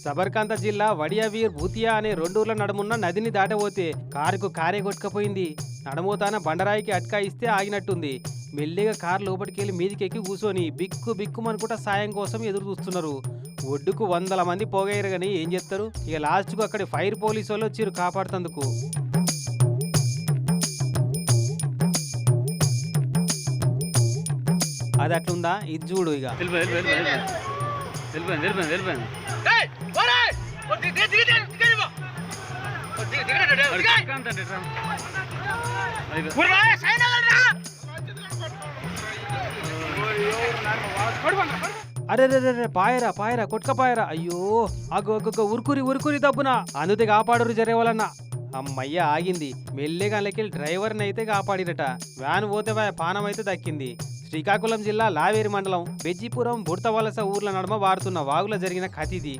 సబర్కాంత జిల్లా వడియావీర్ భూతియా అనే రెండూర్ల నడుమున్న నదిని దాటబోతే కారుకు కారే కొట్టుకపోయింది. నడమోతాన బండరాయికి అట్కాయిస్తే ఆగినట్టుంది. మెల్లిగా కారు లోపలికెళ్ళి మీదికెక్కి కూర్చొని బిక్కు బిక్కుమనుకుంటా సాయం కోసం ఎదురు చూస్తున్నారు. ఒడ్డుకు 100 మంది పోగయ్యారు గాని ఏం చేస్తారు. ఇక లాస్ట్కు అక్కడి ఫైర్ పోలీసు వాళ్ళు వచ్చిరు కాపాడుతందుకు. అది అట్లుందా, ఇది చూడు. ఇక అరే రే పాయరా పాయరా కొట్టుకపోయారా. అయ్యో అగ్గొగ్గ ఉరుకురి దబ్బున అందుతే కాపాడరు జరేవాలన్నా. అమ్మయ్య ఆగింది. మెల్లిగా లెక్కెళ్ళి డ్రైవర్ని అయితే కాపాడిరట. వ్యాన్ పోతే పానం అయితే దక్కింది. శ్రీకాకుళం జిల్లా లావేరి మండలం బెజ్జిపురం బుడతవలస ఊర్ల నడుమ వారుతున్న వాగులో జరిగిన కథ ఇది.